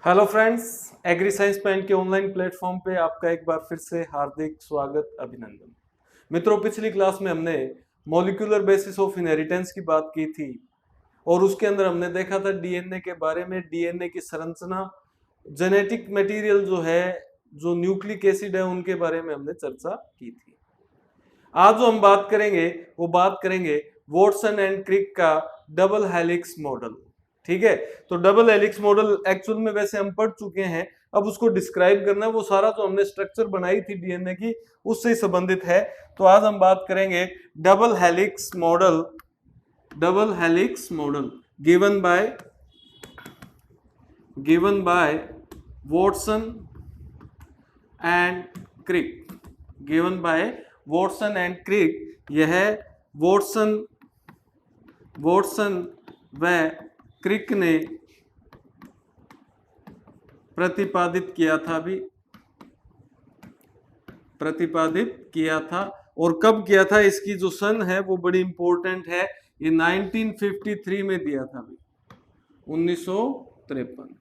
Hello friends, agri science point के online platform पे आपका एक बार फिर से हार्दिक स्वागत, अभिनंदन। मित्रों, पिछली क्लास में हमने मॉलिक्यूलर बेसिस ऑफ इनहेरिटेंस की बात की थी और उसके अंदर हमने देखा था डीएनए के बारे में, डीएनए की संरचना, जेनेटिक मटेरियल जो है, जो न्यूक्लिक एसिड है, उनके बारे में हमने चर्चा की थी। आज जो हम बात करेंगे वो बात करेंगे वॉटसन एंड क्रिक का डबल हेलिक्स मॉडल। ठीक है, तो डबल हेलिक्स मॉडल एक्चुअल में वैसे हम पढ़ चुके हैं, अब उसको डिस्क्राइब करना है। वो सारा जो हमने स्ट्रक्चर बनाई थी डीएनए की, उससे ही संबंधित है। तो आज हम बात करेंगे double helix model, double helix model given by Watson and Crick, given by Watson and Crick. यह वॉटसन व क्रिक ने प्रतिपादित किया था और कब किया था, इसकी जो सन है वो बड़ी इंपॉर्टेंट है। ये 1953 में दिया था अभी, 1953,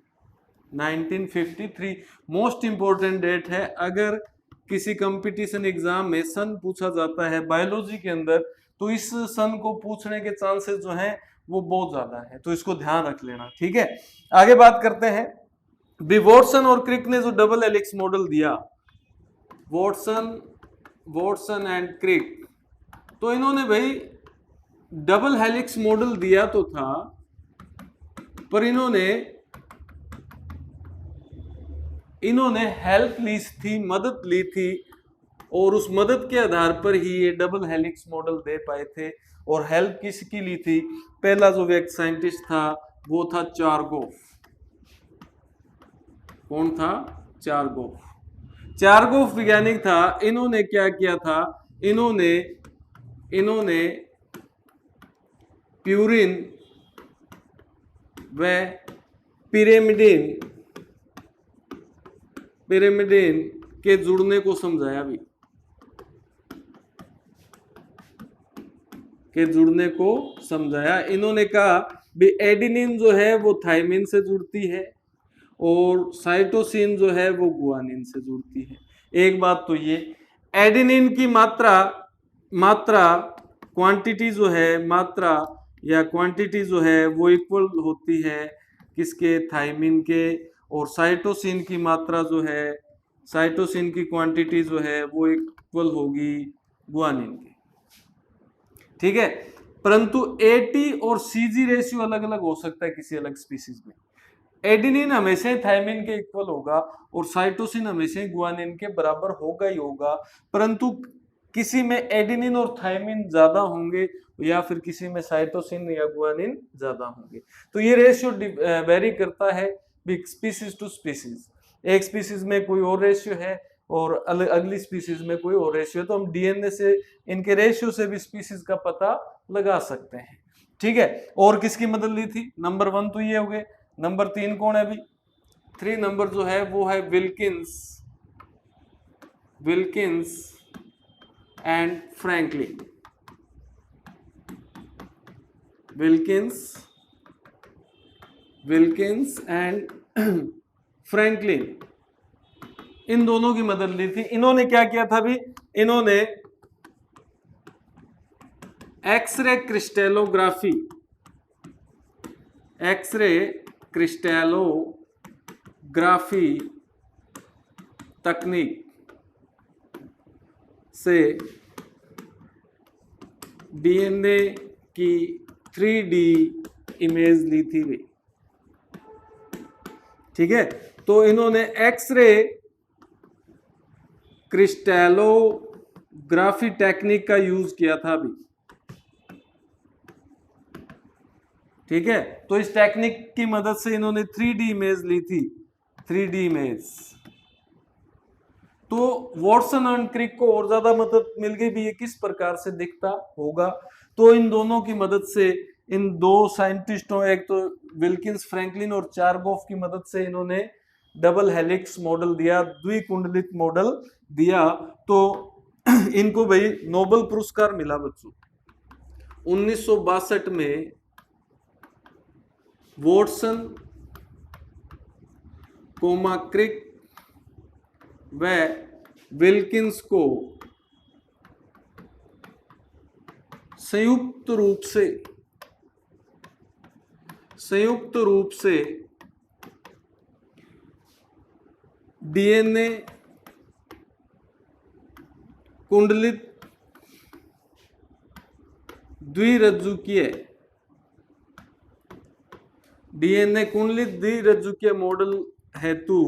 1953 मोस्ट इंपॉर्टेंट डेट है। अगर किसी कंपटीशन एग्जाम में सन पूछा जाता है बायोलॉजी के अंदर, तो इस सन को पूछने के चांसेस जो हैं वो बहुत ज्यादा है, तो इसको ध्यान रख लेना। ठीक है, आगे बात करते हैं। वॉटसन और क्रिक ने जो डबल हेलिक्स मॉडल दिया, वॉटसन एंड क्रिक, तो इन्होंने भाई डबल हेलिक्स मॉडल दिया तो था, पर इन्होंने हेल्प ली थी, मदद ली थी, और उस मदद के आधार पर ही ये डबल हेलिक्स मॉडल दे पाए थे। और हेल्प किसकी ली थी? पहला जो व्यक्ति साइंटिस्ट था वो था चारगोफ। कौन था? चारगोफ वैज्ञानिक था। इन्होंने क्या किया था? इन्होंने प्यूरिन व पिरिमिडिन के जुड़ने को समझाया भी, इन्होंने कहा भी एडेनिन जो है वो थायमिन से जुड़ती है और साइटोसिन जो है वो गुआनिन से जुड़ती है। एक बात तो ये, एडेनिन की क्वांटिटी जो है वो इक्वल होती है किसके? थायमिन के। और साइटोसिन की मात्रा जो है, साइटोसिन की क्वांटिटी जो है वो इक्वल होगी गुआनिन की। ठीक है, परंतु एटी और सीजी रेशियो अलग अलग हो सकता है किसी अलग स्पीसीज में। एडेनिन हमेशा थायमिन के इक्वल होगा और साइटोसिन हमेशा गुआनिन के बराबर होगा ही होगा, परंतु किसी में एडेनिन और थायमिन ज्यादा होंगे या फिर किसी में साइटोसिन या गुआनिन ज्यादा होंगे। तो ये रेशियो वेरी करता है स्पीसीज टू स्पीसीज। एक स्पीसीज में कोई और रेशियो है और अगली स्पीसीज में कोई और रेशियो, तो हम डीएनए से, इनके रेशियो से भी स्पीसीज का पता लगा सकते हैं। ठीक है, और किसकी मदद ली थी? नंबर 1 तो ये हो गए। नंबर 3 कौन है अभी? 3 नंबर जो है वो है Wilkins and Franklin. Wilkins and Franklin, इन दोनों की मदद ली थी। इन्होंने क्या किया था भी? इन्होंने एक्सरे क्रिस्टलोग्राफी तकनीक से डीएनए की 3D इमेज ली थी वे। ठीक है, तो इन्होंने एक्सरे क्रिस्टलोग्राफी टेक्निक का यूज किया था अभी। ठीक है, तो इस टेक्निक की मदद से इन्होंने 3D इमेज ली थी, 3D इमेज। तो वॉटसन एंड क्रिक को और ज्यादा मदद मिल गई भी, ये किस प्रकार से दिखता होगा। तो इन दोनों की मदद से, इन दो साइंटिस्टों, एक तो विल्किंस फ्रैंकलिन और चारगोफ की मदद से इन्होंने डबल हेलिक्स मॉडल दिया, द्विकुंडलित मॉडल दिया। तो इनको भाई नोबेल पुरस्कार मिला बच्चों 1962 में। वॉटसन कोमा क्रिक व विल्किंस को संयुक्त रूप से डीएनए कुंडलित द्विरज्जुकीय मॉडल हेतु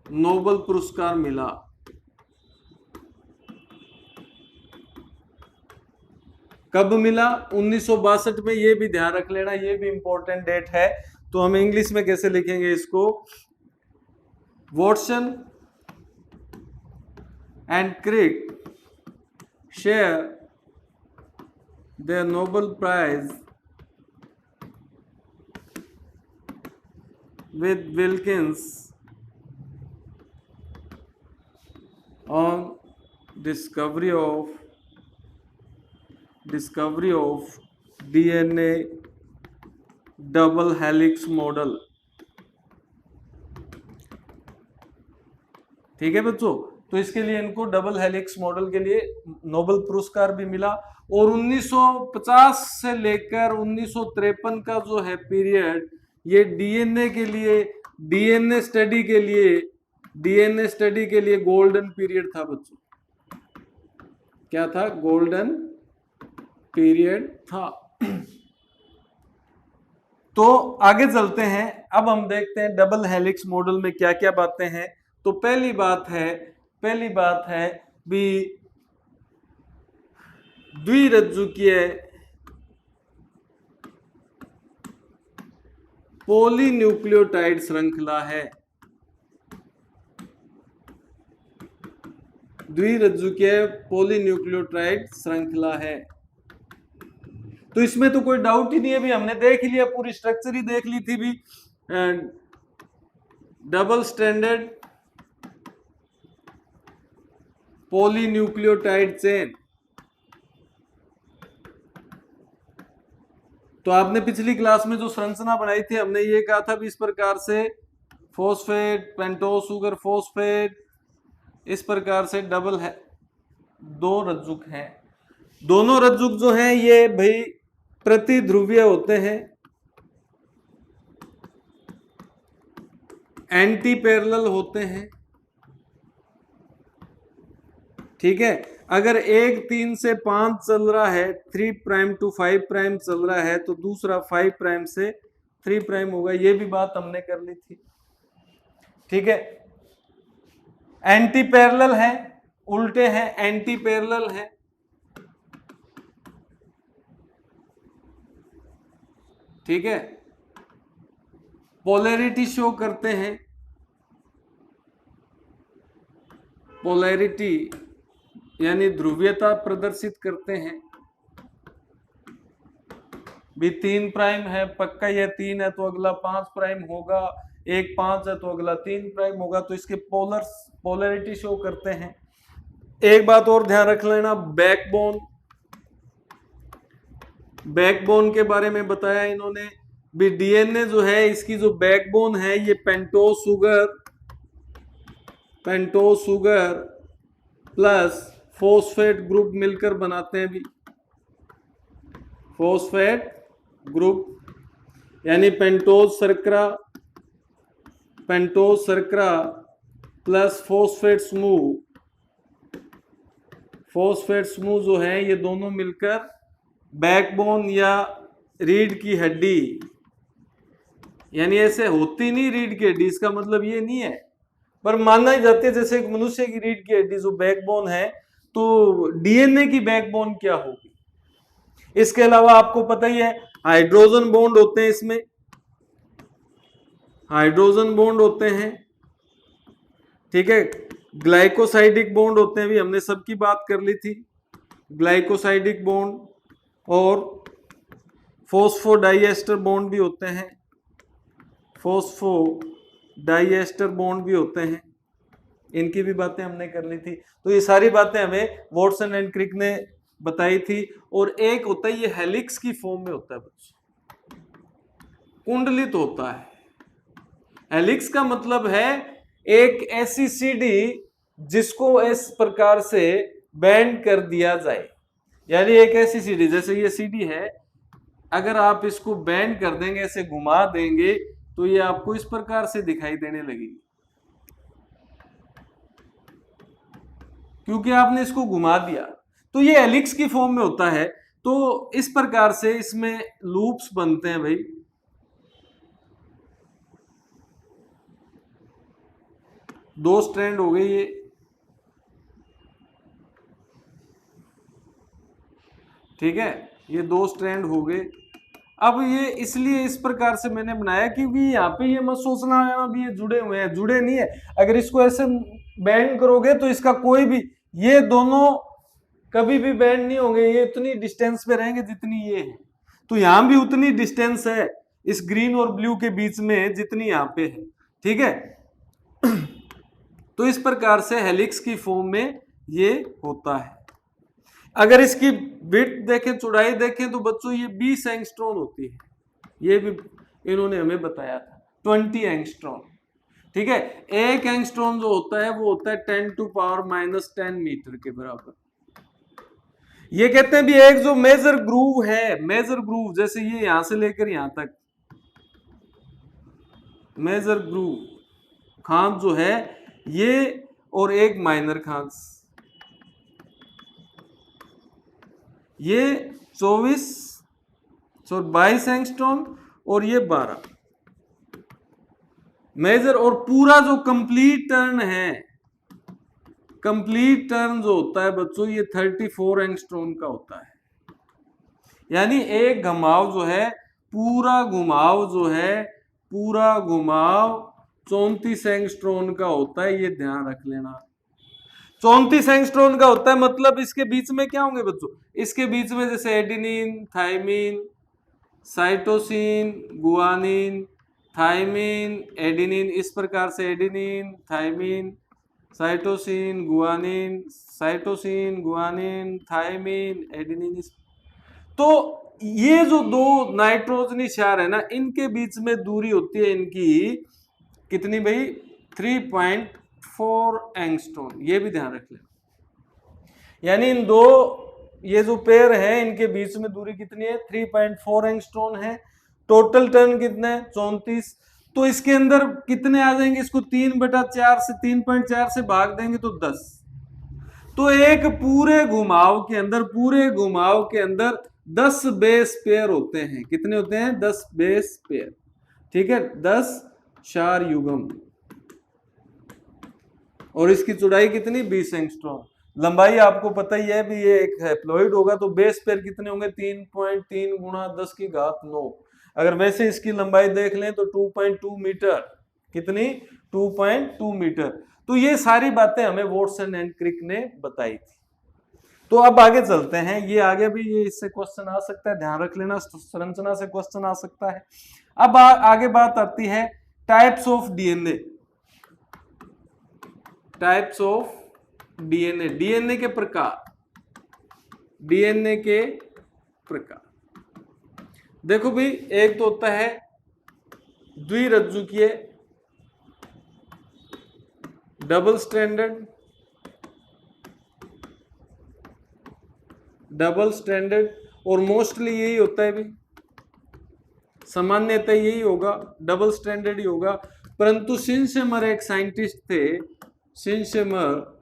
नोबेल पुरस्कार मिला। कब मिला? 1962 में। ये भी ध्यान रख लेना, ये भी इंपॉर्टेंट डेट है। तो हम इंग्लिश में कैसे लिखेंगे इसको? Watson and Crick share the Nobel prize with Wilkins on discovery of DNA double helix model. ठीक है बच्चों, तो इसके लिए इनको डबल हेलिक्स मॉडल के लिए नोबेल पुरस्कार भी मिला। और 1950 से लेकर 1953 का जो है पीरियड, ये डीएनए स्टडी के लिए गोल्डन पीरियड था बच्चों। क्या था? गोल्डन पीरियड था। तो आगे चलते हैं, अब हम देखते हैं डबल हेलिक्स मॉडल में क्या क्या बातें हैं। तो पहली बात है भी द्विरज्जुकीय पॉलीन्यूक्लियोटाइड श्रृंखला है। द्विरज्जुकीय पॉलीन्यूक्लियोटाइड श्रृंखला है। तो इसमें तो कोई डाउट ही नहीं है भी, हमने देख ही लिया, पूरी स्ट्रक्चर ही देख ली थी भी। Double standard polynucleotide chain. तो आपने पिछली क्लास में जो संरचना बनाई थी, हमने ये कहा था भी इस प्रकार से फॉस्फेट, पेंटोस शुगर फॉस्फेट, इस प्रकार से डबल है, दो रज्जुक हैं। दोनों रज्जुक जो हैं ये भाई प्रतिध्रुवीय होते हैं, एंटी पैरेलल होते हैं। ठीक है, अगर एक 3 से 5 चल रहा है, 3 प्राइम टू 5 प्राइम चल रहा है, तो दूसरा 5 प्राइम से 3 प्राइम होगा। ये भी बात हमने कर ली थी। ठीक है, एंटी पैरेलल है, उल्टे हैं, एंटी पैरेलल है। ठीक है, पोलैरिटी शो करते हैं, पोलैरिटी यानी ध्रुवीयता प्रदर्शित करते हैं। भी 3 प्राइम है, पक्का ये 3 है तो अगला 5 प्राइम होगा, एक 5 है तो अगला 3 प्राइम होगा। तो इसके पोलैरिटी शो करते हैं। एक बात और ध्यान रख लेना, बैकबोन के बारे में बताया इन्होंने भी। डीएनए जो है, इसकी जो बैकबोन है, ये pentose sugar plus phosphate group मिलकर बनाते हैं भी। फॉस्फेट ग्रुप यानी पेंटोस शर्करा प्लस फॉस्फेट समूह जो है, ये दोनों मिलकर बैकबोन या रीढ़ की हड्डी, यानी ऐसे होती नहीं रीढ़ की हड्डी, इसका मतलब ये नहीं है, पर मानना ही जाती है जैसे एक मनुष्य की रीढ़ की हड्डी जो बैकबोन है, तो डीएनए की बैकबोन क्या होगी। इसके अलावा आपको पता ही है हाइड्रोजन बॉन्ड होते हैं, इसमें हाइड्रोजन बॉन्ड होते हैं। ठीक है, ग्लाइकोसाइडिक बॉन्ड होते हैं, भी हमने सबकी बात कर ली थी, ग्लाइकोसाइडिक बॉन्ड, और फॉस्फोडाइएस्टर बॉन्ड भी होते हैं, फॉस्फोडाइएस्टर बॉन्ड भी होते हैं। इनकी भी बातें हमने कर ली थी। तो ये सारी बातें हमें वॉटसन एंड क्रिक ने बताई थी। और एक होता है ये हेलिक्स की फॉर्म में होता है बच्चों, कुंडलित होता है। हेलिक्स का मतलब है एक ऐसी सीढ़ी जिसको इस प्रकार से बेंड कर दिया जाए, यानी एक ऐसी सीढ़ी, जैसे ये सीढ़ी है, अगर आप इसको बेंड कर देंगे, ऐसे घुमा देंगे, तो ये आपको इस प्रकार से दिखाई देने लगेगी, क्योंकि आपने इसको घुमा दिया। तो ये हेलिक्स की फॉर्म में होता है। तो इस प्रकार से इसमें लूप्स बनते हैं भाई। दो स्ट्रैंड हो गए ये, ठीक है, ये दो स्ट्रैंड हो गए। अब ये इसलिए इस प्रकार से मैंने बनाया क्योंकि यहाँ पे ये मत सोचना है अभी ये जुड़े हुए हैं, जुड़े नहीं है। अगर इसको ऐसे बैंड करोगे तो इसका कोई भी, ये दोनों कभी भी बैंड नहीं होंगे, ये इतनी डिस्टेंस पे रहेंगे जितनी ये है। तो यहां भी उतनी डिस्टेंस है इस ग्रीन और ब्लू के बीच में जितनी यहाँ पे है, ठीक है। तो इस प्रकार से हेलिक्स की फॉर्म में ये होता है। अगर इसकी विड्थ देखें, चौड़ाई देखें, तो बच्चों ये 20 एंगस्ट्रॉन होती है, ये भी इन्होंने हमें बताया था, 20 एंगस्ट्रॉन, ठीक है। एक एंगस्ट्रॉन जो होता है वो होता है 10⁻⁻10 मीटर के बराबर। ये कहते हैं भी एक जो मेजर ग्रूव है, मेजर ग्रूव जैसे ये यहां से लेकर यहां तक, मेजर ग्रूव खांच जो है ये, और एक माइनर खांच, ये 22 एंगस्ट्रॉन और ये 12 मेजर। और पूरा जो कंप्लीट टर्न है, कंप्लीट टर्न जो होता है बच्चों ये 34 एंगस्ट्रॉन का होता है। यानी एक घुमाव जो है, पूरा घुमाव जो है, पूरा घुमाव 34 एंगस्ट्रॉन का होता है, ये ध्यान रख लेना। 34 एंगस्ट्रॉन का होता है, मतलब इसके बीच में क्या होंगे बच्चों, इसके बीच में जैसे adenine, thymine, cytosine, guanine, thymine, adenine, इस प्रकार से adenine, thymine, cytosine, guanine, cytosine, guanine, thymine, adenine. तो ये जो दो नाइट्रोजनी क्षार है ना, इनके बीच में दूरी होती है इनकी कितनी भाई, 3.4 एंगस्ट्रॉन, ये भी ध्यान रख लें। यानी इन दो, ये जो पेयर है इनके बीच में दूरी कितनी है, 3.4 एंगस्ट्रॉन है। टोटल टर्न कितना है, 34। तो इसके अंदर कितने आ जाएंगे, इसको 3/4 से 3.4 से भाग देंगे तो 10। तो एक पूरे घुमाव के अंदर, पूरे घुमाव के अंदर 10 बेस पेयर होते हैं। कितने होते हैं, 10 बेस पेयर, ठीक है, 10 क्षार युग्म। और इसकी चौड़ाई कितनी, 20 एंगस्ट्रॉम। लंबाई आपको पता ही है भी, ये एक हैप्लॉइड होगा तो बेस पेयर कितने होंगे, 3.3 × 10⁹। अगर वैसे इसकी लंबाई देख लें तो 2.2 मीटर, कितनी, 2.2 मीटर। तो ये सारी बातें हमें वॉटसन एंड क्रिक ने बताई थी। तो अब आगे चलते हैं, ये आगे भी ये इससे क्वेश्चन आ सकता है, ध्यान रख लेना, संरचना से क्वेश्चन आ सकता है। अब आगे बात आती है types of DNA, types of DNA, DNA के प्रकार, डीएनए के प्रकार। देखो भाई, एक तो होता है द्विरज्जुकीय, डबल स्ट्रैंडेड, डबल स्ट्रैंडेड, और मोस्टली यही होता है भाई, सामान्यतः यही होगा, डबल स्ट्रैंडेड ही होगा। परंतु शिनशेमर एक साइंटिस्ट थे, शिनशेमर,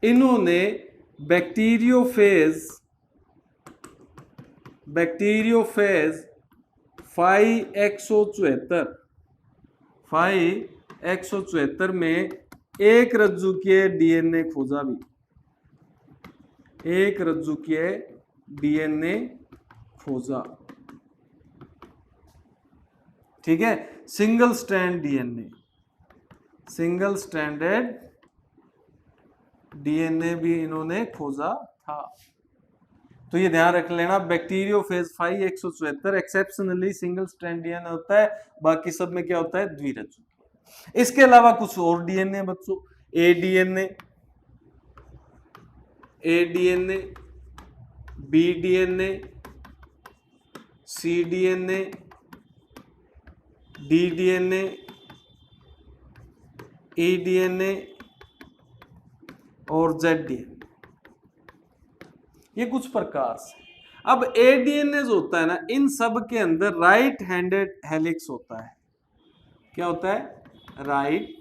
इन्होंने बैक्टीरियोफेज 5 174 में एक रज्जुकीय डीएनए खोजा भी, एक रज्जुकीय डीएनए खोजा, ठीक है, single strand DNA, single stranded DNA भी इन्होंने खोजा था। तो ये ध्यान रख लेना, bacteriophage 5 174 exceptionally single strand DNA होता है, बाकी सब में क्या होता है, द्विरज्जुकीय। इसके अलावा कुछ और डीएनए बच्चों, एडीएनए, एडीएनए, बी डीएनए, सी डीएनए, डी डीएनए, ई डीएनए और जेड डीएनए, ये कुछ प्रकार से। अब ए डीएनए जो होता है ना, इन सब के अंदर राइट हैंडेड हेलिक्स होता है। क्या होता है? राइट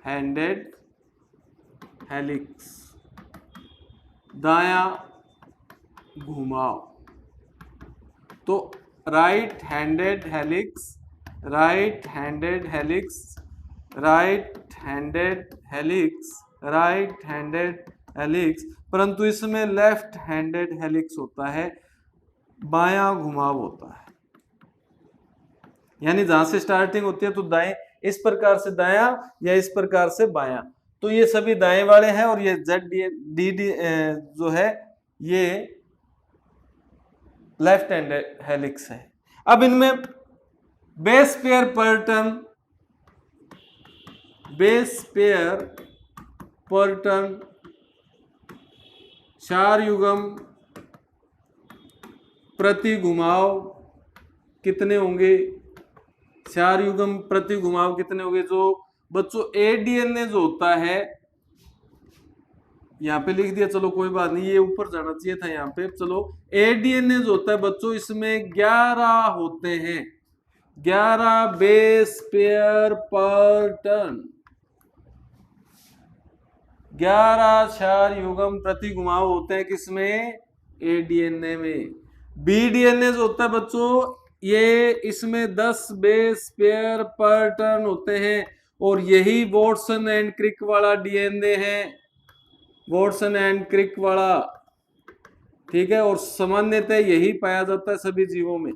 हैंडेड हेलिक्स, दायां घुमाव। तो right handed helix, right handed helix, right handed helix, right handed helix, परंतु इसमें लेफ्ट हैंडेड हेलिक्स होता है, बायां घुमाव होता है। यानी जहां से स्टार्टिंग होती है तो दाएं, इस प्रकार से दायां या इस प्रकार से बायां, तो ये सभी दाएं वाले हैं और ये जेड डी जो है ये लेफ्ट हैंडेड हेलिक्स है। अब इनमें बेस पेयर पर टर्न, बेस पेयर पर टर्न, 4 युग्म प्रति घुमाव कितने होंगे? 4 युग्म प्रति घुमाव कितने होंगे? जो बच्चों ए डीएनए जो होता है, यहाँ पे लिख दिया, चलो कोई बात नहीं, ये ऊपर जाना चाहिए था यहाँ पे। चलो, ए डीएनए जो होता है बच्चों, इसमें 11 होते हैं, 11 बेस पेयर पर टर्न, 11 4 युग्म प्रति घुमाव होते हैं किसमें? ए डीएनए में। बी डीएनए जो होता है बच्चों, ये इसमें 10 बेस पेयर पर टर्न होते हैं और यही वॉटसन एंड क्रिक वाला डीएनए है, वॉटसन एंड क्रिक वाला, ठीक है। और सामान्यतः यही पाया जाता है सभी जीवों में।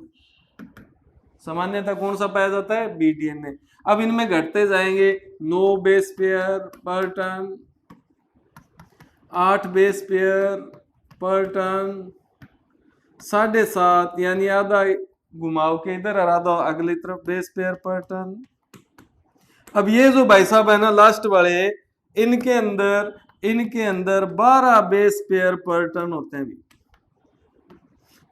सामान्यतः कौन सा पाया जाता है? B DNA. अब इनमें घटते जाएंगे, 9 बेस पेयर पर टर्न, 8 बेस पेयर पर टर्न, 7.5 यानी आधा घुमाव के इधर और आधा अगली तरफ बेस पेयर पर टर्न। अब ये जो भाई साहब है ना लास्ट वाले, इनके अंदर 12 बेस पेयर पर टर्न होते हैं भी,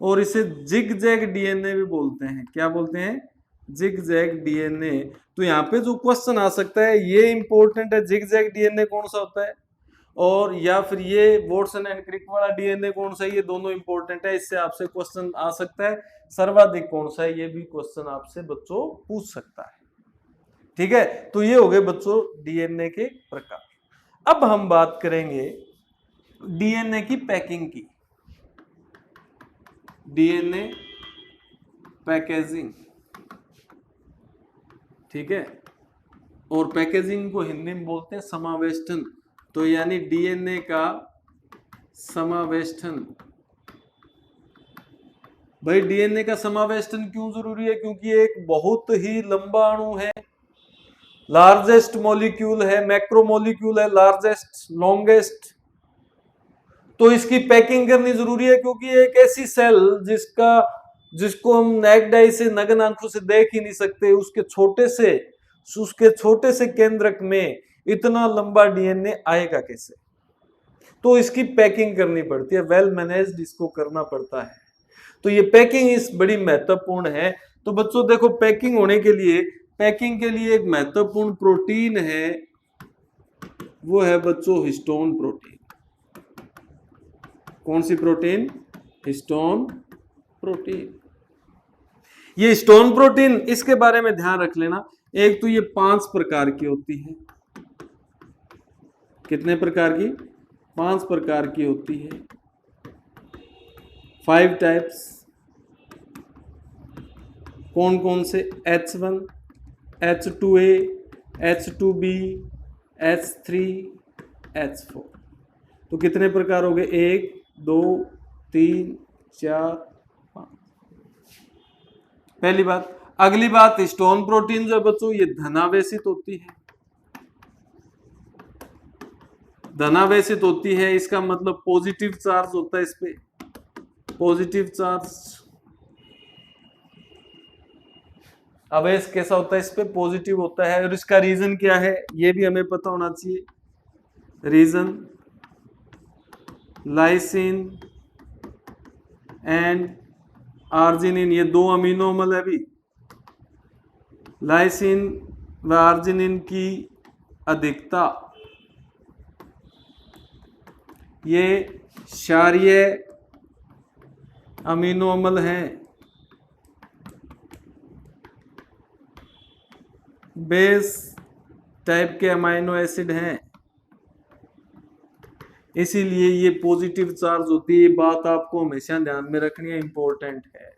और इसे जिग जैग डीएनए भी बोलते हैं। क्या बोलते हैं? Zigzag DNA. तो यहाँ पे जो क्वेश्चन आ सकता है ये इंपॉर्टेंट है, जिग जैग डीएनए कौन सा होता है, और या फिर ये वॉटसन एंड क्रिक वाला डीएनए कौन सा है, ये दोनों इंपॉर्टेंट है। इससे आपसे क्वेश्चन आ सकता है सर्वाधिक कौन सा है, ये भी क्वेश्चन आपसे बच्चों पूछ सकता है, ठीक है। तो ये हो गए बच्चों डीएनए के प्रकार। अब हम बात करेंगे डीएनए की पैकिंग की, डीएनए पैकेजिंग, ठीक है। और पैकेजिंग को हिंदी में बोलते हैं समावेष्टन। तो यानी डीएनए का समावेष्टन। भाई डीएनए का समावेष्टन क्यों जरूरी है? क्योंकि एक बहुत ही लंबा अणु है, लार्जेस्ट मॉलिक्यूल है, मैक्रोमोलिक्यूल है, लार्जेस्ट लॉन्गेस्ट। तो इसकी पैकिंग करनी जरूरी है, क्योंकि एक ऐसी सेल जिसको हम नेक्ड आई से, नग्न आंखों से देख ही नहीं सकते, उसके छोटे से केंद्रक में इतना लंबा डीएनए आएगा कैसे? तो इसकी पैकिंग करनी पड़ती है, वेल मैनेज्ड इसको करना पड़ता है। तो ये पैकिंग इस बड़ी महत्वपूर्ण है। तो बच्चों देखो, पैकिंग के लिए एक महत्वपूर्ण प्रोटीन है, वो है बच्चों हिस्टोन प्रोटीन। कौन सी प्रोटीन? Histone protein. ये हिस्टोन प्रोटीन, इसके बारे में ध्यान रख लेना। एक तो ये 5 प्रकार की होती है। कितने प्रकार की? 5 प्रकार की होती है, 5 टाइप्स। कौन कौन से? H1, H2A, H2B, H3, H4। तो कितने प्रकार हो गए? 1 2 3 4 5। पहली बात। अगली बात, हिस्टोन प्रोटीन जो बच्चों ये धनावेशित होती है। धनावेशित होती है, इसका मतलब पॉजिटिव चार्ज होता है इस पे, पॉजिटिव चार्ज। आवेश कैसा होता है इस पे? पॉजिटिव होता है। और इसका रीजन क्या है ये भी हमें पता होना चाहिए। रीजन लाइसिन एंड आर्जिनिन, ये दो अमीनो अम्ल है भी। लाइसिन व आर्जिनिन की अधिकता, ये क्षारीय अमीनो अम्ल हैं, बेस टाइप के अमाइनो एसिड हैं, इसीलिए ये पॉजिटिव चार्ज होती है। ये बात आपको हमेशा ध्यान में रखनी है, इंपॉर्टेंट है,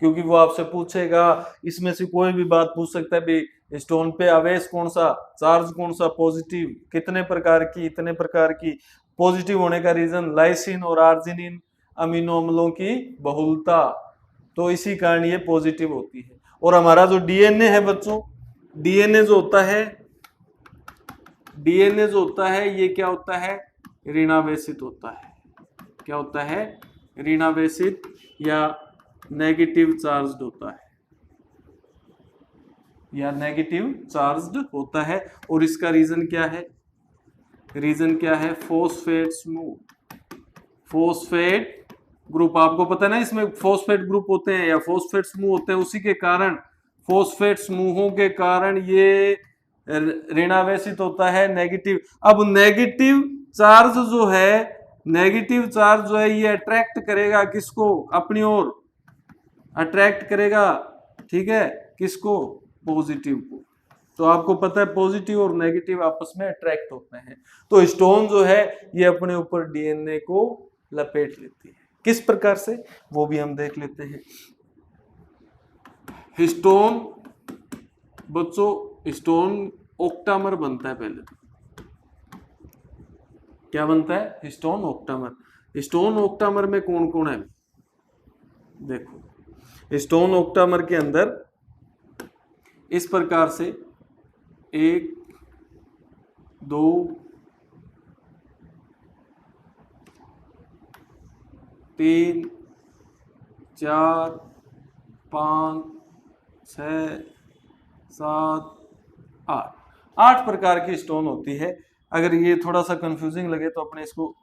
क्योंकि वो आपसे पूछेगा, इसमें से कोई भी बात पूछ सकता है भी स्टोन पे आवेश कौन सा, चार्ज कौन सा, पॉजिटिव, कितने प्रकार की, इतने प्रकार की। पॉजिटिव होने का रीजन लाइसिन और आर्जिनिन अमीनो अम्लों की बहुलता, तो इसी कारण ये पॉजिटिव होती है। और हमारा जो डीएनए है बच्चों, डीएनए जो होता है, डीएनए जो होता है ये क्या होता है, ऋणावेशित होता है। क्या होता है, ऋणावेशित या नेगेटिव चार्ज्ड होता है, या नेगेटिव चार्ज्ड होता है। और इसका रीजन क्या है, रीजन क्या है, फॉस्फेट समूह, फॉस्फेट ग्रुप। आपको पता है ना, इसमें फॉस्फेट ग्रुप होते हैं या फॉस्फेट समूह होते हैं, उसी के कारण, फॉस्फेट समूहों के कारण ये ऋणावेशित होता है, नेगेटिव। अब नेगेटिव चार्ज जो है, नेगेटिव चार्ज जो है ये अट्रैक्ट करेगा किसको, अपनी ओर अट्रैक्ट करेगा, ठीक है, किसको, पॉजिटिव को। तो आपको पता है पॉजिटिव और नेगेटिव आपस में अट्रैक्ट होते हैं। तो स्टोन जो है ये अपने ऊपर डीएनए को लपेट लेती है। किस प्रकार से, वो भी हम देख लेते हैं। स्टोन बच्चों, स्टोन ऑक्टामर बनता है पहले तो। क्या बनता है, स्टोन ऑक्टामर। स्टोन ऑक्टामर में कौन कौन है, देखो स्टोन ऑक्टामर के अंदर इस प्रकार से 1 2 3 4 5 6 7 8 प्रकार की स्टोन होती है। अगर ये थोड़ा सा कंफ्यूजिंग लगे तो अपने इसको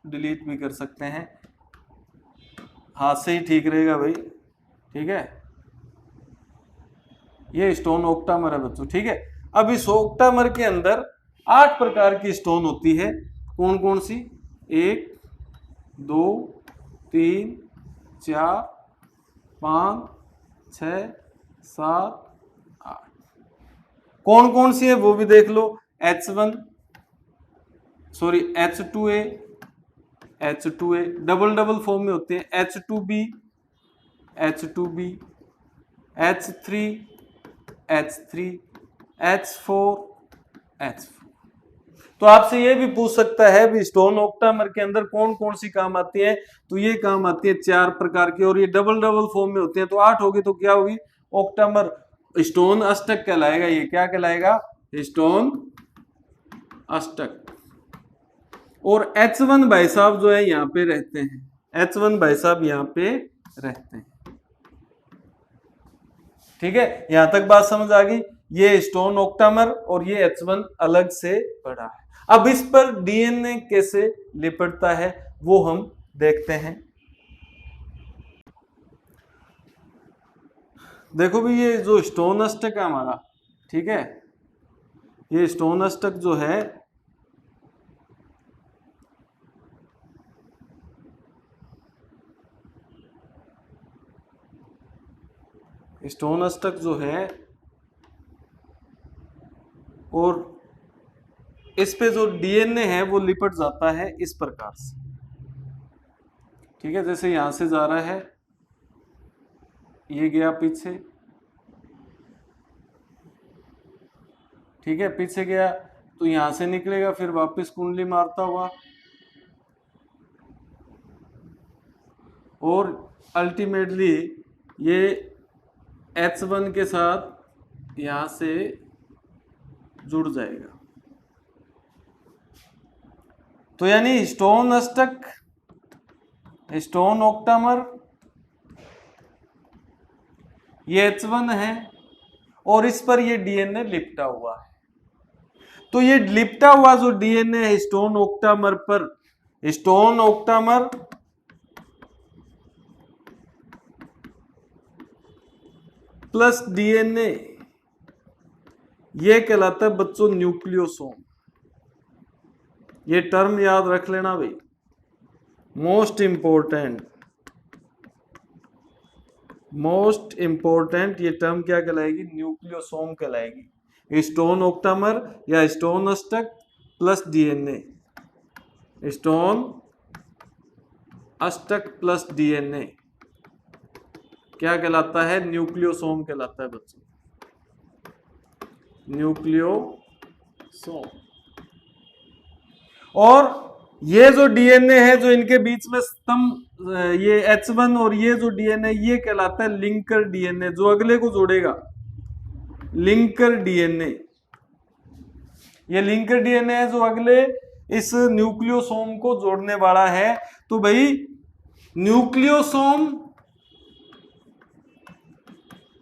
डिलीट भी कर सकते हैं, हाथ से ही ठीक रहेगा भाई, ठीक है। ये स्टोन ऑक्टामर है बच्चों, ठीक है। अब इस ऑक्टामर के अंदर 8 प्रकार की स्टोन होती है। कौन कौन सी, 1 2 3 4 5 6 7 8। कौन कौन सी है वो भी देख लो। H1 sorry H2A, H2A double double form में होते हैं, H2B, H2B, H3, H3, H4, H4। तो आपसे ये भी पूछ सकता है भी स्टोन ऑक्टामर के अंदर कौन कौन सी काम आती है, तो ये काम आती है 4 प्रकार की, और ये डबल डबल फॉर्म में होते हैं। तो 8 होगी तो क्या होगी, ऑक्टामर स्टोन अष्टक कहलाएगा। ये क्या कहलाएगा, स्टोन अष्टक। और H1 भाई साहब जो है यहाँ पे रहते हैं, H1 भाई साहब यहाँ पे रहते हैं, ठीक है। यहां तक बात समझ आ गई। ये स्टोन ऑक्टामर और ये H1 अलग से पड़ा है। अब इस पर डीएनए कैसे लिपटता है वो हम देखते हैं। देखो भी ये जो स्टोन अष्टक है हमारा, ठीक है, ये स्टोन अष्टक जो है स्टोन अष्टक जो है, और इस पे जो डीएनए है वो लिपट जाता है इस प्रकार से, ठीक है। जैसे यहां से जा रहा है, ये गया पीछे, ठीक है, पीछे गया तो यहां से निकलेगा, फिर वापस कुंडली मारता हुआ, और अल्टीमेटली ये H1 के साथ यहां से जुड़ जाएगा। तो यानी स्टोन अष्टक, स्टोन ऑक्टामर, ये H1 है, और इस पर ये डीएनए लिपटा हुआ है। तो ये लिपटा हुआ जो डीएनए है स्टोन ऑक्टामर पर, स्टोन ऑक्टामर प्लस डीएनए, ये कहलाता है बच्चों न्यूक्लियोसोम। ये टर्म याद रख लेना भाई, मोस्ट इंपॉर्टेंट ये टर्म क्या कहलाएगी? न्यूक्लियोसोम कहलाएगी। स्टोन ऑक्टामर या स्टोन अष्टक प्लस डीएनए, स्टोन अष्टक प्लस डीएनए क्या कहलाता है? न्यूक्लियोसोम कहलाता है बच्चों, न्यूक्लियोसोम। और ये जो डीएनए है जो इनके बीच में स्तंभ, ये H1 और ये जो डीएनए ये कहलाता है लिंकर डीएनए, जो अगले को जोड़ेगा, लिंकर डीएनए। ये लिंकर डीएनए है जो अगले इस न्यूक्लियोसोम को जोड़ने वाला है। तो भाई न्यूक्लियोसोम,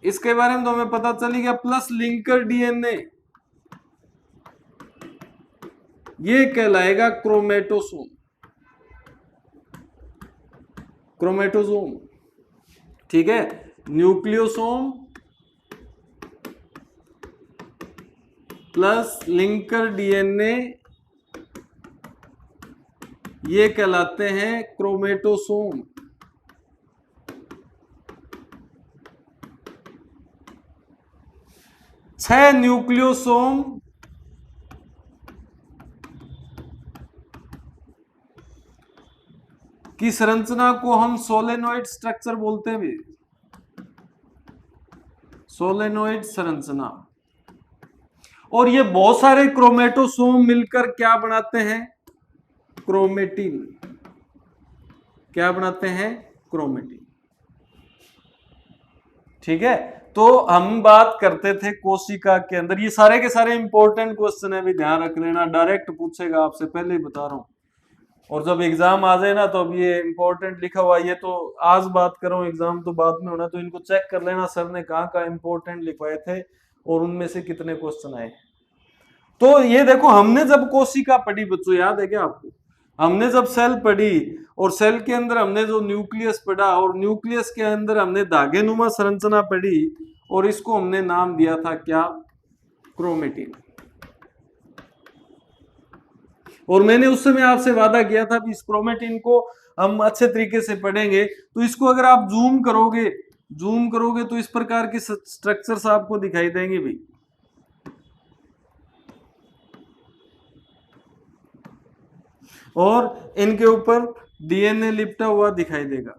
इसके बारे में तो हमें पता चली गया, प्लस लिंकर डीएनए ये कहलाएगा क्रोमेटोसोम, क्रोमेटोसोम। ठीक है, न्यूक्लियोसोम प्लस लिंकर डीएनए ये कहलाते हैं क्रोमेटोसोम। छह न्यूक्लियोसोम की संरचना को हम सोलेनोइड स्ट्रक्चर बोलते हैं भी, सोलेनोइड संरचना। और ये बहुत सारे क्रोमेटोसोम मिलकर क्या बनाते हैं? क्रोमेटिन। क्या बनाते हैं? क्रोमेटिन। ठीक है, तो हम बात करते थे कोशिका के अंदर, ये सारे के सारे इंपॉर्टेंट क्वेश्चन है भी, ध्यान रख लेना, डायरेक्ट पूछेगा आपसे, पहले ही बता रहा हूं। और जब एग्जाम आ जाए ना तो अब ये इंपॉर्टेंट लिखा हुआ, ये तो आज बात कर रहा हूं, एग्जाम तो बाद में होना, तो इनको चेक कर लेना सर ने कहाँ कहाँ इंपॉर्टेंट लिखवाए थे और उनमें से कितने क्वेश्चन आए। तो ये देखो, हमने जब कोशिका पढ़ी बच्चों, याद है क्या आपको? हमने जब सेल पढ़ी और सेल के अंदर हमने जो न्यूक्लियस पढ़ा और न्यूक्लियस के अंदर हमने धागेनुमा संरचना पढ़ी और इसको हमने नाम दिया था क्या? क्रोमेटिन। और मैंने उस समय आपसे वादा किया था कि इस क्रोमेटिन को हम अच्छे तरीके से पढ़ेंगे। तो इसको अगर आप जूम करोगे तो इस प्रकार की स्ट्रक्चर्स आपको दिखाई देंगे भी। और इनके ऊपर डीएनए लिपटा हुआ दिखाई देगा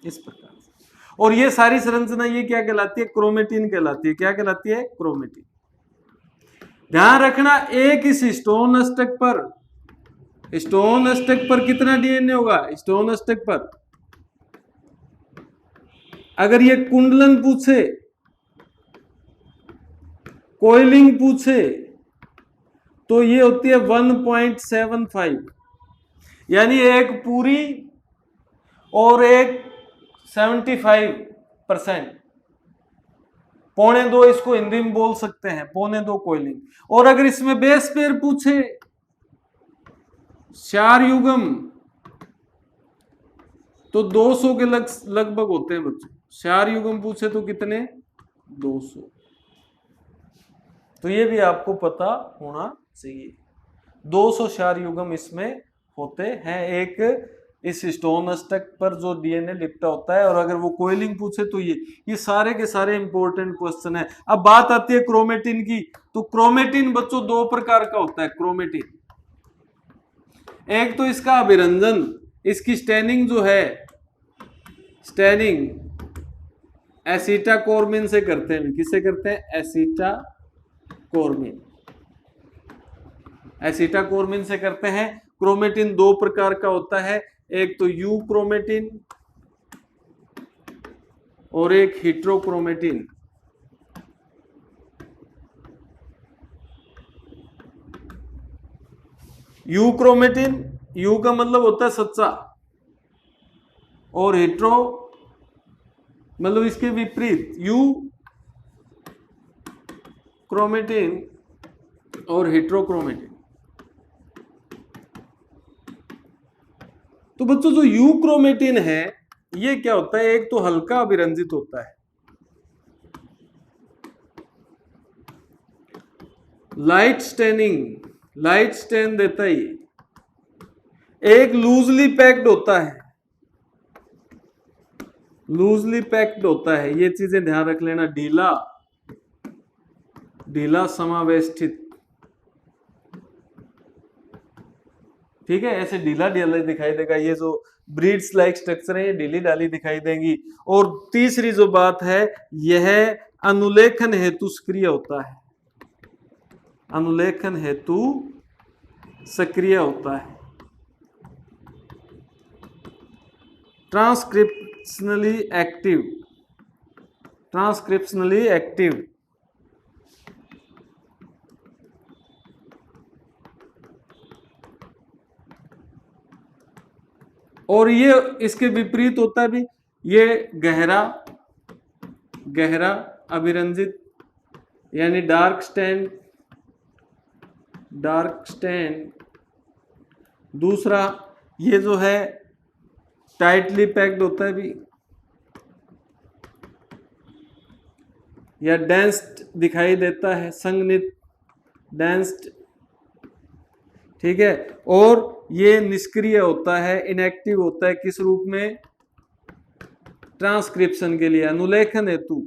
इस प्रकार से। और ये सारी संरचना ये क्या कहलाती है? क्रोमेटिन कहलाती है। क्या कहलाती है? क्रोमेटिन। ध्यान रखना, एक इस स्टोन अष्टक पर कितना डीएनए होगा? स्टोन अष्टक पर अगर ये कुंडलन पूछे, कोइलिंग पूछे, तो ये होती है 1.75, यानी एक पूरी और एक 75%, 1.25 इसको हिंदी में बोल सकते हैं, 1.25 कोइलिंग। और अगर इसमें बेस पेयर पूछे, चार युग्म, तो 200 के लगभग होते हैं बच्चों। चार युग्म पूछे तो कितने? 200। तो ये भी आपको पता होना चाहिए, 200 चार युग्म इसमें होते हैं एक इस स्टोन अष्टक पर जो डीएनए लिपटा होता है। और अगर वो कोइलिंग पूछे तो ये सारे के सारे इंपॉर्टेंट क्वेश्चन है। अब बात आती है क्रोमेटिन की। तो क्रोमेटिन बच्चों दो प्रकार का होता है। क्रोमेटिन, एक तो इसका अभिरंजन, इसकी स्टेनिंग जो है, स्टेनिंग एसिटाकोर्मिन से करते हैं। किससे करते हैं? एसिटाकोर्मिन, एसिटाकोर्मिन से करते हैं। क्रोमेटिन दो प्रकार का होता है, एक तो यू क्रोमेटिन और एक हेट्रोक्रोमेटिन। यू क्रोमेटिन, यू का मतलब होता है सच्चा, और हेट्रो मतलब इसके विपरीत, यू क्रोमेटिन और हेट्रोक्रोमेटिन। तो बच्चों जो यू क्रोमेटिन है ये क्या होता है, एक तो हल्का अभिरंजित होता है, लाइट स्टेनिंग, लाइट स्टेन देता है, एक लूजली पैक्ड होता है, लूजली पैक्ड होता है, ये चीजें ध्यान रख लेना, ढीला, ढीला समावेष्टित, ठीक है, ऐसे ढीला ढीला दिखाई देगा, ये जो ब्रीड्स लाइक स्ट्रक्चर है ये ढीली ढाली दिखाई देंगी। और तीसरी जो बात है, यह अनुलेखन हेतु सक्रिय होता है, अनुलेखन हेतु सक्रिय होता है, ट्रांसक्रिप्शनली एक्टिव, ट्रांसक्रिप्शनली एक्टिव, और ये इसके विपरीत होता है भी, ये गहरा, गहरा अभिरंजित यानी डार्क स्टैंड, डार्क स्टैंड। दूसरा ये जो है टाइटली पैक्ड होता है भी, या डेंस्ड दिखाई देता है, संघनित, डेंस्ड, ठीक है। और ये निष्क्रिय होता है, इनएक्टिव होता है, किस रूप में, ट्रांसक्रिप्शन के लिए, अनुलेखन हेतु,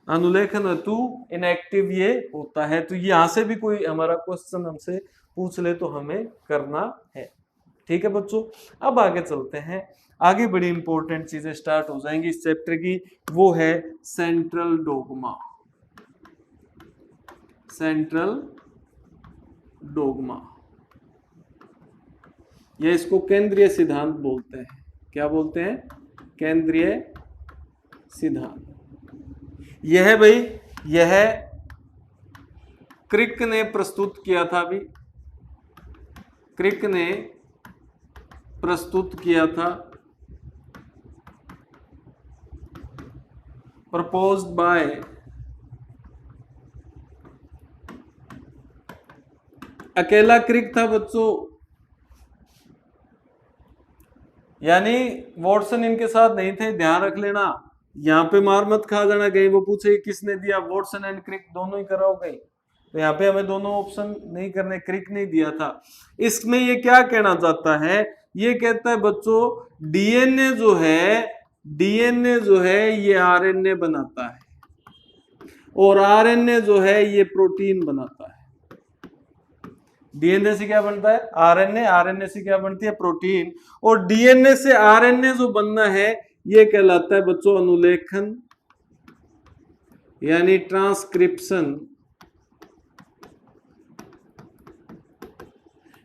अनुलेखन हेतु इनएक्टिव ये होता है। तो यहां से भी कोई हमारा क्वेश्चन हमसे पूछ ले तो हमें करना है, ठीक है बच्चों। अब आगे चलते हैं, आगे बड़ी इंपॉर्टेंट चीजें स्टार्ट हो जाएंगी इस चैप्टर की, वो है सेंट्रल डोगमा, सेंट्रल डोगमा, ये इसको केंद्रीय सिद्धांत बोलते हैं, क्या बोलते हैं, केंद्रीय सिद्धांत। यह भाई, यह क्रिक ने प्रस्तुत किया था भी, क्रिक ने प्रस्तुत किया था, प्रपोज्ड बाय अकेला क्रिक था बच्चों, यानी वॉटसन इनके साथ नहीं थे, ध्यान रख लेना, यहाँ पे मार मत खा जाना कहीं वो पूछे किसने दिया, वॉटसन एंड क्रिक दोनों ही कराओ कहीं, तो यहाँ पे हमें दोनों ऑप्शन नहीं करने, क्रिक नहीं दिया था। इसमें ये क्या कहना चाहता है, ये कहता है बच्चों डीएनए जो है, डीएनए जो है ये आरएनए बनाता है, और आरएनए जो है ये प्रोटीन बनाता है। डीएनए से क्या बनता है, आरएनए, आरएनए से क्या बनती है, प्रोटीन, और डीएनए से आरएनए जो बनना है ये कहलाता है बच्चों अनुलेखन यानी ट्रांसक्रिप्शन,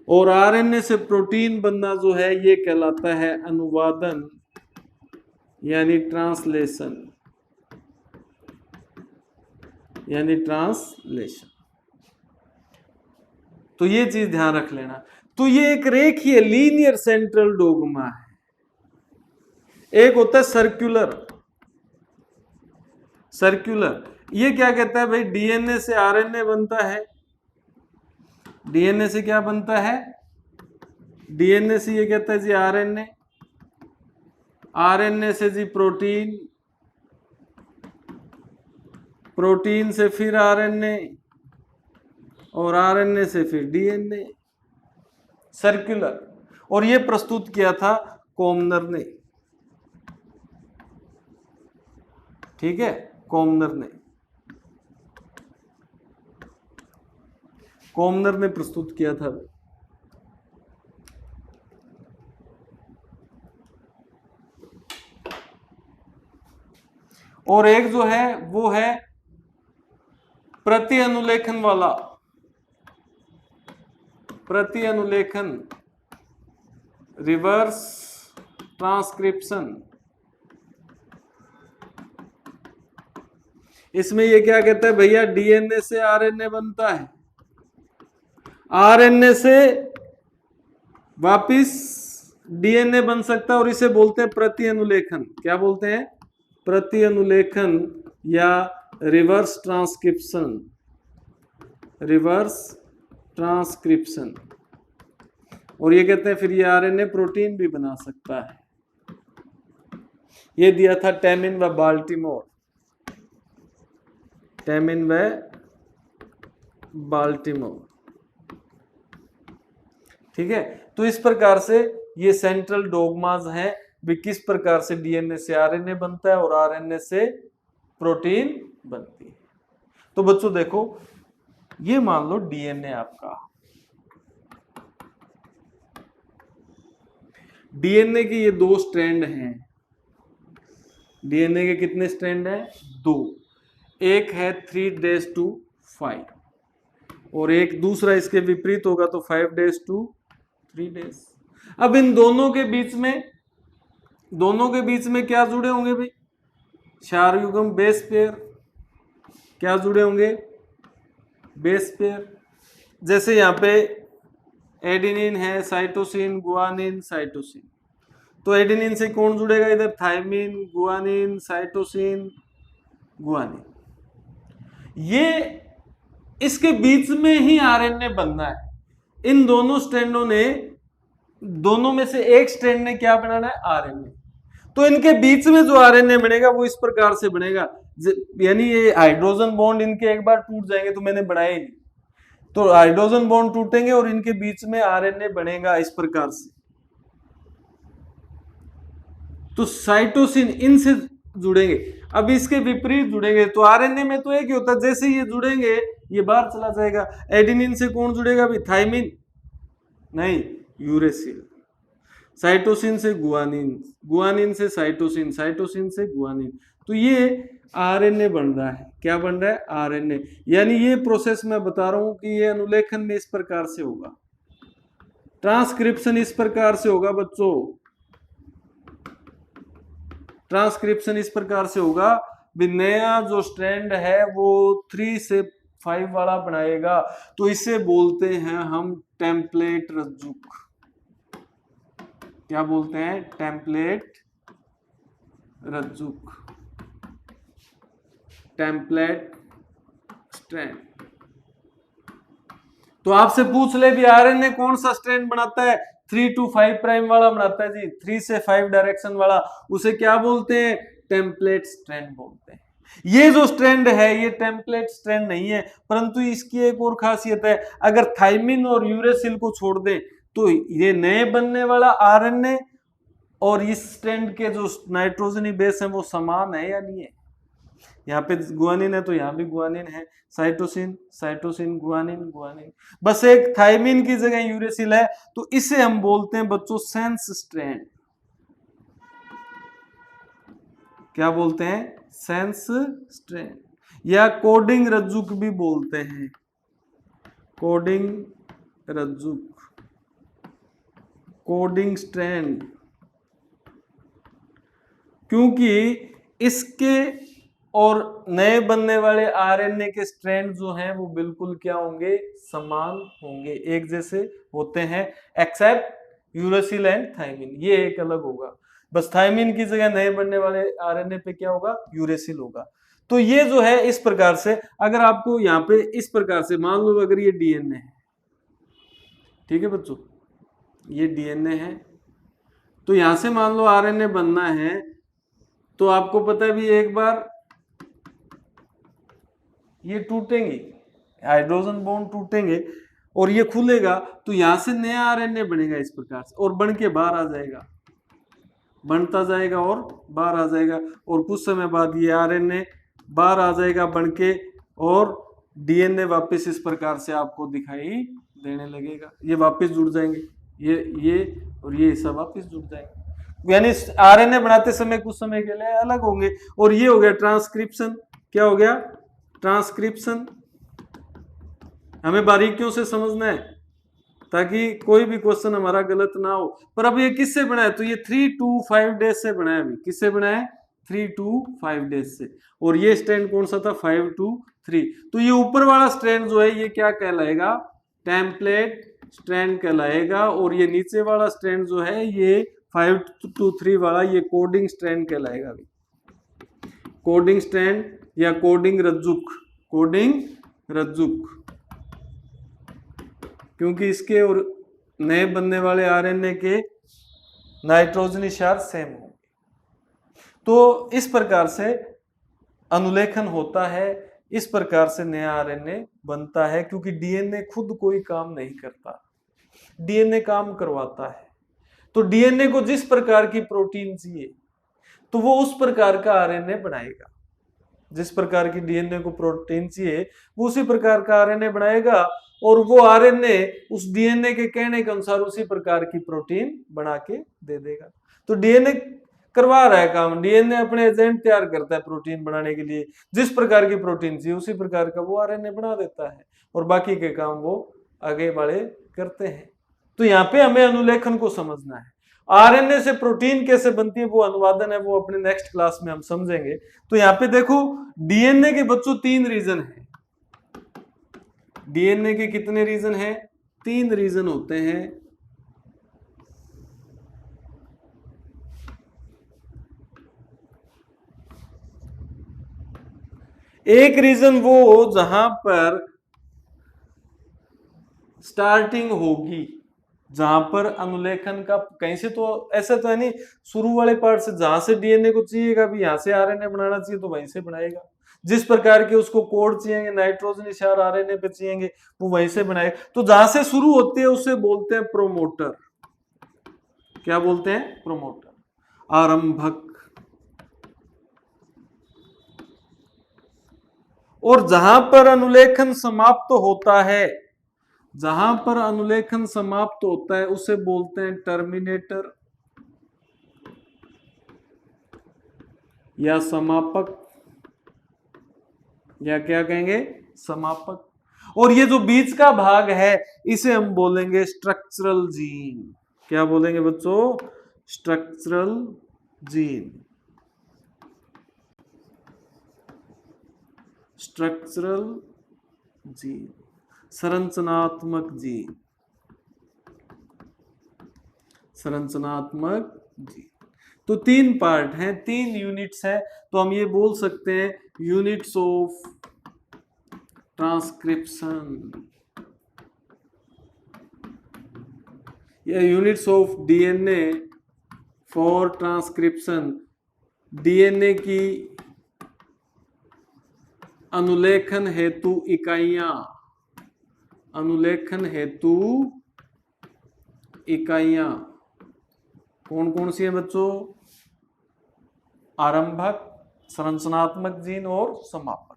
और आरएनए से प्रोटीन बनना जो है ये कहलाता है अनुवादन यानी ट्रांसलेशन, यानी ट्रांसलेशन। तो ये चीज ध्यान रख लेना। तो ये एक रेखीय लीनियर सेंट्रल डोगमा है, एक होता है सर्कुलर, सर्कुलर, ये क्या कहता है भाई, डीएनए से आरएनए बनता है, डीएनए से क्या बनता है, डीएनए से ये कहता है जी आरएनए, आरएनए से जी प्रोटीन, प्रोटीन से फिर आरएनए, और आरएनए से फिर डीएनए, सर्कुलर। और ये प्रस्तुत किया था कॉमनर ने, ठीक है, कॉमनर ने, कॉमनर ने प्रस्तुत किया था। और एक जो है वो है प्रति अनुलेखन वाला, प्रति अनुलेखन, रिवर्स ट्रांसक्रिप्शन। इसमें ये क्या कहता है भैया, डीएनए से आरएनए बनता है, आरएनए से वापिस डीएनए बन सकता है, और इसे बोलते हैं प्रति अनुलेखन, क्या बोलते हैं, प्रति अनुलेखन या रिवर्स ट्रांसक्रिप्शन, रिवर्स ट्रांसक्रिप्शन। और ये कहते हैं फिर ये आरएनए प्रोटीन भी बना सकता है। ये दिया था टेमिन व बाल्टीमोर, टेमिन व बाल्टीमोर। ठीक है, तो इस प्रकार से ये सेंट्रल डोगमाज हैं भी किस प्रकार से डीएनए से आरएनए बनता है और आरएनए से प्रोटीन बनती है। तो बच्चों देखो, ये मान लो डीएनए आपका, डीएनए के ये 2 स्ट्रैंड हैं। डीएनए के कितने स्ट्रैंड हैं? 2। एक है 3-5 और एक दूसरा इसके विपरीत होगा तो 5-3। अब इन दोनों के बीच में क्या जुड़े होंगे भाई? 4 युग्म बेस पेयर। क्या जुड़े होंगे? Base pair. जैसे यहाँ पे एडेनिन है, साइटोसिन, गुआनिन, साइटोसिन, तो एडेनिन से कौन जुड़ेगा इधर? Thymine, guanine, cytosine, guanine. ये इसके बीच में ही आरएनए बनना है। इन दोनों स्ट्रैंडों ने, दोनों में से एक स्ट्रैंड ने क्या बनाना है? आरएनए। तो इनके बीच में जो आरएनए बनेगा वो इस प्रकार से बनेगा, यानी ये हाइड्रोजन बॉन्ड इनके एक बार टूट जाएंगे, तो मैंने बनाया ही नहीं, तो हाइड्रोजन बॉन्ड टूटेंगे और इनके बीच में आरएनए बनेगा इस प्रकार से। तो साइटोसिन इनसे जुड़ेंगे, अब इसके विपरीत जुड़ेंगे, तो आरएनए में तो एक ही होता है, जैसे ये जुड़ेंगे ये बाहर चला जाएगा। एडेनिन से कौन जुड़ेगा भी? थायमिन नहीं, यूरेसिल। साइटोसिन से गुआनिन, गुआनिन से साइटोसिन, साइटोसिन से गुआनिन। तो ये आरएनए बन रहा है। क्या बन रहा है? आरएनए। यानी ये प्रोसेस मैं बता रहा हूं कि ये अनुलेखन में इस प्रकार से होगा, ट्रांसक्रिप्शन इस प्रकार से होगा बच्चों, ट्रांसक्रिप्शन इस प्रकार से होगा भी नया जो स्ट्रैंड है वो 3 से 5 वाला बनाएगा, तो इसे बोलते हैं हम टेम्पलेट रज्जुक। क्या बोलते हैं? टेम्पलेट रज्जुक, टेम्पलेट स्ट्रैंड। तो आपसे पूछ ले भी आरएनए कौन सा स्ट्रैंड बनाता है? 3 to 5 प्राइम वाला बनाता है जी, 3 से 5 डायरेक्शन वाला, उसे क्या बोलते हैं? टेम्पलेट स्ट्रैंड बोलते हैं। ये जो स्ट्रैंड है ये टेम्पलेट स्ट्रैंड नहीं है, परंतु इसकी एक और खासियत है, अगर थायमिन और यूरेसिल को छोड़ दें तो ये नए बनने वाला आरएनए और इस स्ट्रैंड के जो नाइट्रोजनी बेस है वो समान है या नहीं है? यहाँ पे गुआनिन है तो यहाँ भी गुआनिन है, साइटोसिन, साइटोसिन, गुआनिन, गुआनिन, बस एक थायमिन की जगह यूरेसिल है, तो इसे हम बोलते हैं बच्चों सेंस स्ट्रैंड। क्या बोलते हैं? सेंस स्ट्रैंड, या कोडिंग रज्जुक भी बोलते हैं, कोडिंग रज्जुक, कोडिंग स्ट्रैंड, क्योंकि इसके और नए बनने वाले आरएनए के स्ट्रैंड जो हैं वो बिल्कुल क्या होंगे? समान होंगे, एक जैसे होते हैं, एक्सेप्ट यूरेसिल एंड थायमिन, ये एक अलग होगा। बस थायमिन की जगह नए बनने वाले आरएनए पे क्या होगा? यूरेसिल होगा। तो ये जो है इस प्रकार से, अगर आपको यहाँ पे इस प्रकार से मान लो, अगर ये डीएनए है, ठीक है बच्चों, ये डीएनए है, तो यहां से मान लो आरएनए बनना है, तो आपको पता है भी एक बार ये टूटेंगे, हाइड्रोजन बॉन्ड टूटेंगे और ये खुलेगा, तो यहां से नया आरएनए बनेगा इस प्रकार से, और बन के बाहर आ जाएगा, बनता जाएगा और बाहर आ जाएगा, और कुछ समय बाद ये आरएनए बाहर आ जाएगा बन के, और डीएनए वापस इस प्रकार से आपको दिखाई देने लगेगा, ये वापस जुड़ जाएंगे, ये और ये सब वापस जुड़ जाएंगे, यानी आरएनए बनाते समय कुछ समय के लिए अलग होंगे। और ये हो गया ट्रांसक्रिप्शन। क्या हो गया? ट्रांसक्रिप्शन। हमें बारीकियों से समझना है ताकि कोई भी क्वेश्चन हमारा गलत ना हो। पर अब ये किससे बना है? तो ये 3 to 5 डेज से बना है। अभी किससे बना है? 3 to 5 डेज से। और ये स्ट्रैंड कौन सा था? 5 to 3। तो ये ऊपर वाला स्ट्रैंड जो है ये क्या कहलाएगा? टेम्पलेट स्ट्रैंड कहलाएगा। और ये नीचे वाला स्ट्रैंड जो है ये 5 to 3 वाला ये कोडिंग स्ट्रैंड कहलाएगा। कोडिंग स्ट्रैंड या कोडिंग रज्जुक, कोडिंग रज्जुक, क्योंकि इसके और नए बनने वाले आरएनए के नाइट्रोजनी क्षार सेम होंगे। तो इस प्रकार से अनुलेखन होता है, इस प्रकार से नया आरएनए बनता है, क्योंकि डीएनए खुद कोई काम नहीं करता, डीएनए काम करवाता है। तो डीएनए को जिस प्रकार की प्रोटीन चाहिए तो वो उस प्रकार का आरएनए बनाएगा, जिस प्रकार की डीएनए को प्रोटीन चाहिए वो उसी प्रकार का आरएनए बनाएगा, और वो आरएनए उस डीएनए के कहने के अनुसार उसी प्रकार की प्रोटीन बना के दे देगा। तो डीएनए करवा रहा है काम, डीएनए अपने एजेंट तैयार करता है प्रोटीन बनाने के लिए, जिस प्रकार की प्रोटीन चाहिए उसी प्रकार का वो आरएनए बना देता है, और बाकी के काम वो आगे वाले करते हैं। तो यहाँ पे हमें अनुलेखन को समझना है। आरएनए से प्रोटीन कैसे बनती है वो अनुवादन है, वो अपने नेक्स्ट क्लास में हम समझेंगे। तो यहाँ पे देखो डीएनए के बच्चों 3 रीजन है। डीएनए के कितने रीजन हैं? 3 रीजन होते हैं। एक रीजन वो जहां पर स्टार्टिंग होगी, जहां पर अनुलेखन का कहीं से, तो ऐसा तो है नहीं शुरू वाले पार्ट से, जहां से डीएनए को चाहिएगा भी यहां से आरएनए बनाना चाहिए तो वहीं से बनाएगा, जिस प्रकार के उसको कोड चाहिए नाइट्रोजन इशार आरएनए पे चाहिए वो वहीं से बनाएगा। तो जहां से शुरू होती है उसे बोलते हैं प्रोमोटर। क्या बोलते हैं? प्रोमोटर, आरंभक। और जहां पर अनुलेखन समाप्त होता है, जहां पर अनुलेखन समाप्त होता है उसे बोलते हैं टर्मिनेटर या समापक, या क्या कहेंगे? समापक। और ये जो बीच का भाग है इसे हम बोलेंगे स्ट्रक्चरल जीन। क्या बोलेंगे बच्चों? Structural gene. स्ट्रक्चरल जीन, संरचनात्मक जीन, संरचनात्मक जीन। तो 3 पार्ट हैं, 3 यूनिट्स हैं। तो हम ये बोल सकते हैं यूनिट्स ऑफ ट्रांसक्रिप्शन या units of DNA for transcription. DNA की अनुलेखन हेतु इकाइयां, अनुलेखन हेतु इकाइयां कौन कौन सी हैं बच्चों? आरंभक, संरचनात्मक जीन और समापक।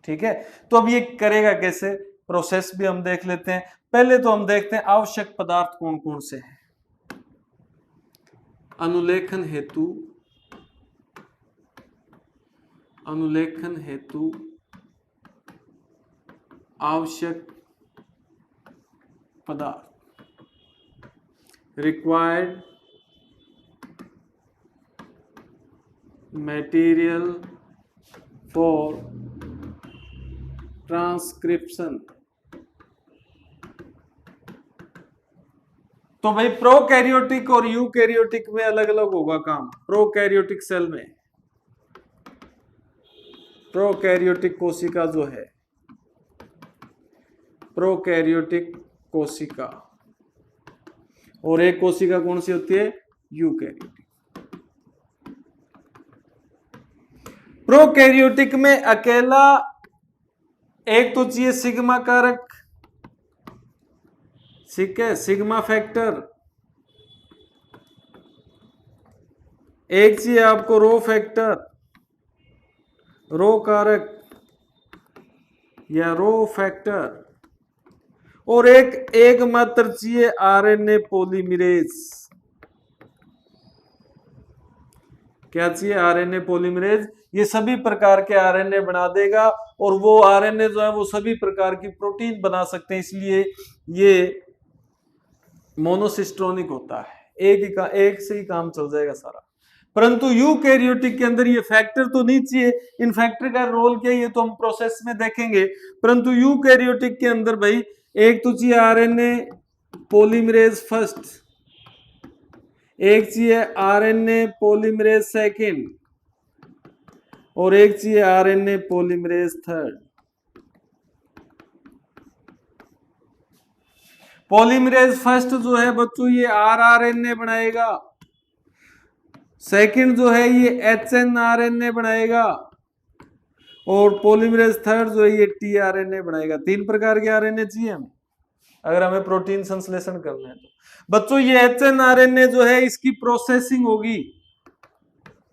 ठीक है, तो अब ये करेगा कैसे, प्रोसेस भी हम देख लेते हैं। पहले तो हम देखते हैं आवश्यक पदार्थ कौन कौन से हैं अनुलेखन हेतु, अनुलेखन हेतु आवश्यक पदार्थ, रिक्वायर्ड मटेरियल फॉर ट्रांसक्रिप्शन। तो भाई प्रोकैरियोटिक और यूकैरियोटिक में अलग अलग होगा काम। प्रोकैरियोटिक सेल में, प्रोकैरियोटिक कोशिका जो है, प्रोकैरियोटिक कोशिका, और एक कोशिका कौन सी होती है? यूकैरियोटिक। प्रोकैरियोटिक में अकेला एक तो चाहिए सिग्मा कारक, ठीक है, सिग्मा फैक्टर। एक चाहिए आपको रो फैक्टर, रो कारक या रो फैक्टर। और एक मात्र चाहिए आरएनए पॉलीमरेज। क्या चाहिए? RNA polymerase. ये सभी प्रकार के आरएनए बना देगा, और वो आरएनए जो है वो सभी प्रकार की प्रोटीन बना सकते हैं, इसलिए ये मोनोसिस्ट्रोनिक होता है, एक से ही काम चल जाएगा सारा। परंतु यूकैरियोटिक के अंदर ये फैक्टर तो नहीं चाहिए। इन फैक्टर का रोल क्या है ये तो हम प्रोसेस में देखेंगे, परंतु यूकैरियोटिक के अंदर भाई एक तो चाहिए आरएनए पॉलीमरेज फर्स्ट, एक चाहिए आरएनए पॉलीमरेज सेकंड, और एक चाहिए RNA polymerase third. Polymerase first जो है बच्चों ये आरआरएनए बनाएगा, सेकंड जो है ये HNRNA बनाएगा, और पॉलीमरेज थर्ड जो है ये tRNA बनाएगा। 3 प्रकार के आरएनए चाहिए हमें अगर हमें प्रोटीन संश्लेषण करना है तो। बच्चों ये HNRNA जो है इसकी प्रोसेसिंग होगी,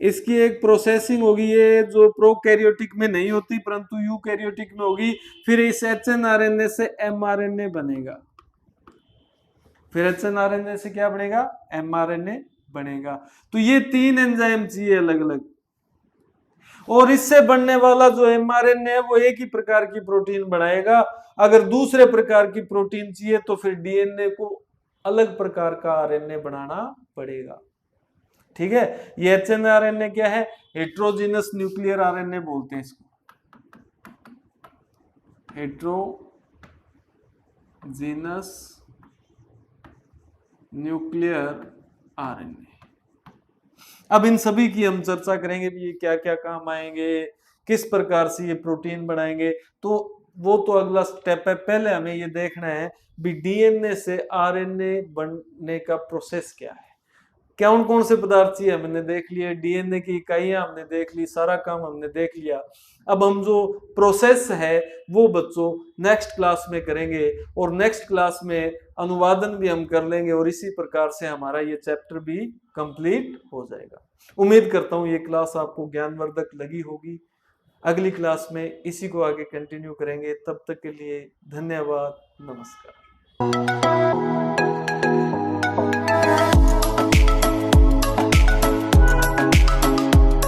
इसकी एक प्रोसेसिंग होगी, ये जो प्रोकैरियोटिक में नहीं होती परंतु यूकैरियोटिक में होगी। फिर इस HNRNA से mRNA बनेगा, फिर HNRNA से क्या बनेगा, mRNA बनेगा। तो ये 3 एंजाइम चाहिए अलग अलग, और इससे बनने वाला जो mRNA है वो एक ही प्रकार की प्रोटीन बनाएगा। अगर दूसरे प्रकार की प्रोटीन चाहिए तो फिर डीएनए को अलग प्रकार का आरएनए बनाना पड़ेगा। ठीक है, ये HNRNA क्या है, हेट्रोजीनस न्यूक्लियर आरएनए बोलते हैं इसको, हेट्रोजीनस न्यूक्लियर आरएनए। अब इन सभी की हम चर्चा करेंगे कि ये क्या क्या काम आएंगे, किस प्रकार से ये प्रोटीन बनाएंगे, तो वो तो अगला स्टेप है। पहले हमें ये देखना है भी डीएनए से आरएनए बनने का प्रोसेस क्या है, कौन कौन से पदार्थ चाहिए हमने देख लिया, डीएनए की इकाइयां हमने देख ली, सारा काम हमने देख लिया। अब हम जो प्रोसेस है वो बच्चों नेक्स्ट क्लास में करेंगे, और नेक्स्ट क्लास में अनुवादन भी हम कर लेंगे, और इसी प्रकार से हमारा ये चैप्टर भी कंप्लीट हो जाएगा। उम्मीद करता हूँ ये क्लास आपको ज्ञानवर्धक लगी होगी। अगली क्लास में इसी को आगे कंटिन्यू करेंगे, तब तक के लिए धन्यवाद, नमस्कार।